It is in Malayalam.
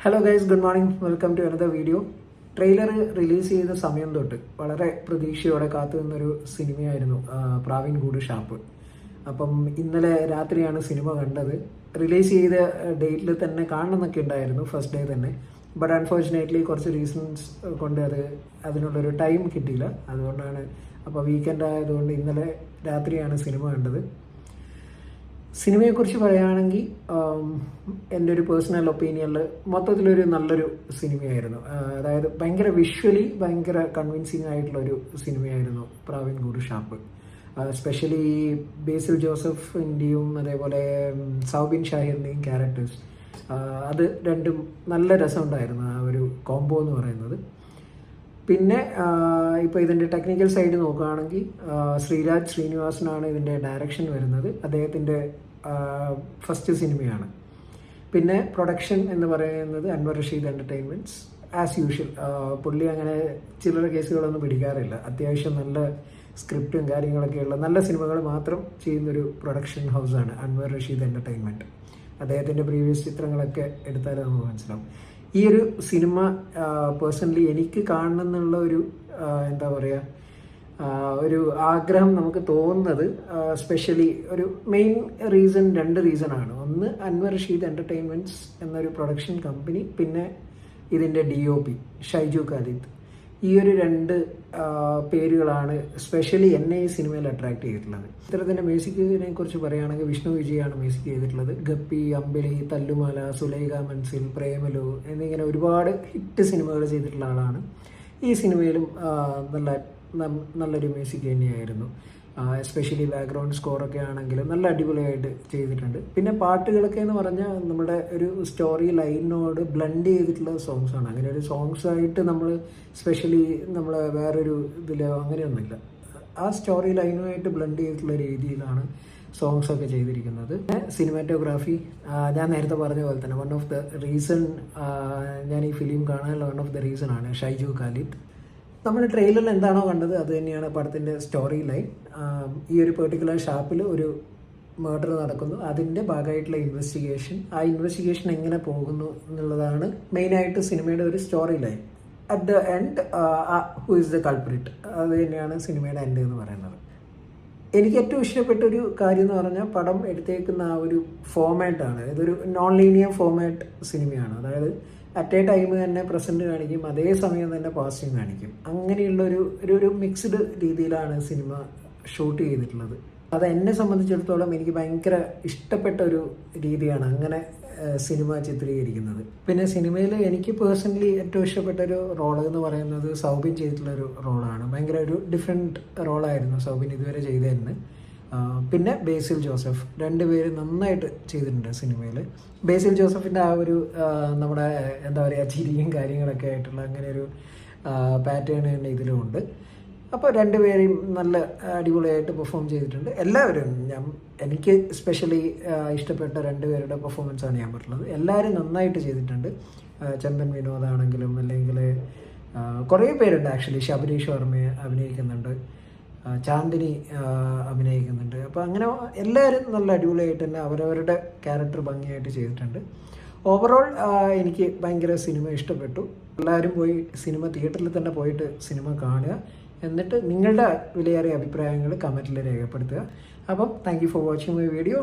Hello guys, good morning. Welcome to another video. Trailer release ചെയ്ത സമയം തൊട്ട് വളരെ പ്രതീക്ഷയോടെ കാത്തു നിന്നൊരു സിനിമയായിരുന്നു പ്രാവീൺ ഗൂഡ് ഷാപ്പ്. അപ്പം ഇന്നലെ രാത്രിയാണ് സിനിമ കണ്ടത്. റിലീസ് ചെയ്ത ഡേറ്റിൽ തന്നെ കാണണമെന്നൊക്കെ ഉണ്ടായിരുന്നു, ഫസ്റ്റ് ഡേ തന്നെ. ബട്ട് അൺഫോർച്ചുനേറ്റ്ലി കുറച്ച് റീസൺസ് കൊണ്ട് അതിനുള്ളൊരു ടൈം കിട്ടിയില്ല. അതുകൊണ്ടാണ്, അപ്പോൾ വീക്കെൻഡ് ആയതുകൊണ്ട് ഇന്നലെ രാത്രിയാണ് സിനിമ കണ്ടത്. സിനിമയെക്കുറിച്ച് പറയുകയാണെങ്കിൽ എൻ്റെ ഒരു പേഴ്സണൽ ഒപ്പീനിയനിൽ മൊത്തത്തിലൊരു നല്ലൊരു സിനിമയായിരുന്നു. അതായത് ഭയങ്കര വിഷ്വലി ഭയങ്കര കൺവിൻസിങ് ആയിട്ടുള്ളൊരു സിനിമയായിരുന്നു പ്രാവീൺ ഗൂഡ് ഷാപ്പ്. എസ്പെഷ്യലി ബേസിൽ ജോസഫിൻ്റെയും അതേപോലെ സൗബിൻ ഷാഹിറിൻ്റെയും ക്യാരക്ടേഴ്സ്, അത് രണ്ടും നല്ല രസമുണ്ടായിരുന്നു, ആ ഒരു കോംബോ എന്ന് പറയുന്നത്. പിന്നെ ഇപ്പോൾ ഇതിൻ്റെ ടെക്നിക്കൽ സൈഡ് നോക്കുകയാണെങ്കിൽ ശ്രീരാജ് ശ്രീനിവാസനാണ് ഇതിൻ്റെ ഡയറക്ഷൻ വരുന്നത്. അദ്ദേഹത്തിൻ്റെ ഫസ്റ്റ് സിനിമയാണ്. പിന്നെ പ്രൊഡക്ഷൻ എന്ന് പറയുന്നത് Anwar Rasheed entertainments. As usual പുള്ളി അങ്ങനെ ചില്ലറ കേസുകളൊന്നും പിടിക്കാറില്ല. അത്യാവശ്യം നല്ല സ്ക്രിപ്റ്റും കാര്യങ്ങളൊക്കെയുള്ള നല്ല സിനിമകൾ മാത്രം ചെയ്യുന്നൊരു പ്രൊഡക്ഷൻ ഹൗസാണ് അൻവർ റഷീദ് എൻ്റർടൈൻമെൻറ്റ്. അദ്ദേഹത്തിൻ്റെ പ്രീവിയസ് ചിത്രങ്ങളൊക്കെ എടുത്താൽ നമുക്ക് മനസ്സിലാവും. ഈ ഒരു സിനിമ പേഴ്സണലി എനിക്ക് കാണണമെന്നുള്ള ഒരു എന്താ പറയുക, ഒരു ആഗ്രഹം നമുക്ക് തോന്നുന്നത് സ്പെഷ്യലി ഒരു മെയിൻ റീസൺ, രണ്ട് റീസണാണ്. ഒന്ന് അൻവർ റഷീദ് എൻ്റർടൈൻമെൻറ്റ്സ് എന്നൊരു പ്രൊഡക്ഷൻ കമ്പനി, പിന്നെ ഇതിൻ്റെ DOP ഷൈജു ഖാലിദ്. ഈ ഒരു രണ്ട് പേരുകളാണ് സ്പെഷ്യലി എന്നെ ഈ സിനിമയിൽ അട്രാക്ട് ചെയ്തിട്ടുള്ളത്. ചിത്രത്തിൻ്റെ മ്യൂസിക്കിനെ കുറിച്ച് പറയുകയാണെങ്കിൽ വിഷ്ണു വിജയാണ് മ്യൂസിക് ചെയ്തിട്ടുള്ളത്. ഗപ്പി, അമ്പിളി, തല്ലുമാല, സുലൈഖ മൻസിൽ, പ്രേമലു എന്നിങ്ങനെ ഒരുപാട് ഹിറ്റ് സിനിമകൾ ചെയ്തിട്ടുള്ള ആളാണ്. ഈ സിനിമയിലും നല്ലൊരു മ്യൂസിക് തന്നെയായിരുന്നു. എസ്പെഷ്യലി ബാക്ക്ഗ്രൗണ്ട് സ്കോറൊക്കെ ആണെങ്കിലും നല്ല അടിപൊളിയായിട്ട് ചെയ്തിട്ടുണ്ട്. പിന്നെ പാട്ടുകളൊക്കെ എന്ന് പറഞ്ഞാൽ നമ്മുടെ ഒരു സ്റ്റോറി ലൈനിനോട് ബ്ലെൻഡ് ചെയ്തിട്ടുള്ള സോങ്സാണ്. അങ്ങനെ ഒരു സോങ്സായിട്ട് നമ്മൾ സ്പെഷ്യലി നമ്മൾ വേറൊരു ഇതിൽ അങ്ങനെയൊന്നുമില്ല. ആ സ്റ്റോറി ലൈനുമായിട്ട് ബ്ലെൻഡ് ചെയ്തിട്ടുള്ള രീതിയിലാണ് സോങ്സൊക്കെ ചെയ്തിരിക്കുന്നത്. സിനിമാറ്റോഗ്രാഫി ഞാൻ നേരത്തെ പറഞ്ഞ പോലെ തന്നെ വൺ ഓഫ് ദ റീസൺ ഞാൻ ഈ ഫിലിം കാണാനുള്ള വൺ ഓഫ് ദ റീസൺ ആണ് ഷൈജു ഖാലിദ്. നമ്മൾ ട്രെയിലറിൽ എന്താണോ കണ്ടത് അത് തന്നെയാണ് പടത്തിൻ്റെ സ്റ്റോറി ലൈൻ. ഈ ഒരു പെർട്ടിക്കുലർ ഷാപ്പിൽ ഒരു മർഡർ നടക്കുന്നു, അതിൻ്റെ ഭാഗമായിട്ടുള്ള ഇൻവെസ്റ്റിഗേഷൻ, ആ ഇൻവെസ്റ്റിഗേഷൻ എങ്ങനെ പോകുന്നു എന്നുള്ളതാണ് മെയിനായിട്ട് സിനിമയുടെ ഒരു story line. At the end who is the culprit, അത് തന്നെയാണ് സിനിമയുടെ എൻഡ് എന്ന് പറയുന്നത്. എനിക്ക് ഏറ്റവും ഇഷ്ടപ്പെട്ടൊരു കാര്യം എന്ന് പറഞ്ഞാൽ പടം എടുത്തേക്കുന്ന ആ ഒരു ഫോമാറ്റാണ്. ഇതൊരു നോൺ ലീനിയർ ഫോമാറ്റ് സിനിമയാണ്. അതായത് അറ്റ് എ ടൈം തന്നെ പ്രസൻറ്റ് കാണിക്കും, അതേ സമയം തന്നെ പാസ്റ്റും കാണിക്കും. അങ്ങനെയുള്ള ഒരു മിക്സ്ഡ് രീതിയിലാണ് സിനിമ ഷൂട്ട് ചെയ്തിട്ടുള്ളത്. അത് എന്നെ സംബന്ധിച്ചിടത്തോളം എനിക്ക് ഭയങ്കര ഇഷ്ടപ്പെട്ട ഒരു രീതിയാണ് അങ്ങനെ സിനിമ ചിത്രീകരിക്കുന്നത്. പിന്നെ സിനിമയിൽ എനിക്ക് പേഴ്സണലി ഏറ്റവും ഇഷ്ടപ്പെട്ട ഒരു റോള് എന്ന് പറയുന്നത് സൗബിൻ ചെയ്തിട്ടുള്ളൊരു റോളാണ്. ഭയങ്കര ഒരു ഡിഫറെൻറ്റ് റോളായിരുന്നു സൗബിൻ ഇതുവരെ ചെയ്തതെന്ന്. പിന്നെ ബേസിൽ ജോസഫ്, രണ്ടുപേരും നന്നായിട്ട് ചെയ്തിട്ടുണ്ട് സിനിമയിൽ. ബേസിൽ ജോസഫിൻ്റെ ആ ഒരു നമ്മുടെ എന്താ പറയുക ചിരിയും കാര്യങ്ങളൊക്കെ ആയിട്ടുള്ള അങ്ങനെ ഒരു പാറ്റേൺ തന്നെ ഇതിലുമുണ്ട്. അപ്പോൾ രണ്ടുപേരെയും നല്ല അടിപൊളിയായിട്ട് പെർഫോം ചെയ്തിട്ടുണ്ട് എല്ലാവരും. എനിക്ക് സ്പെഷ്യലി ഇഷ്ടപ്പെട്ട രണ്ടുപേരുടെ പെർഫോമൻസാണ് ഞാൻ പറഞ്ഞത്. എല്ലാവരും നന്നായിട്ട് ചെയ്തിട്ടുണ്ട്. ചന്ദൻ വിനോദാണെങ്കിലും അല്ലെങ്കിൽ കുറേ പേരുണ്ട്. ആക്ച്വലി ശബരീഷ് വർമ്മ അഭിനയിക്കുന്നുണ്ട്, ചാന്ദിനി അഭിനയിക്കുന്നുണ്ട്. അപ്പോൾ അങ്ങനെ എല്ലാവരും നല്ല അടിപൊളിയായിട്ട് തന്നെ അവരവരുടെ ക്യാരക്ടർ ഭംഗിയായിട്ട് ചെയ്തിട്ടുണ്ട്. ഓവറോൾ എനിക്ക് ഭയങ്കര സിനിമ ഇഷ്ടപ്പെട്ടു. എല്ലാവരും പോയി സിനിമ തിയേറ്ററിൽ തന്നെ പോയിട്ട് സിനിമ കാണുക, എന്നിട്ട് നിങ്ങളുടെ വിലയേറിയ അഭിപ്രായങ്ങൾ കമൻറ്റിൽ രേഖപ്പെടുത്തുക. അപ്പം thank you for watching my video.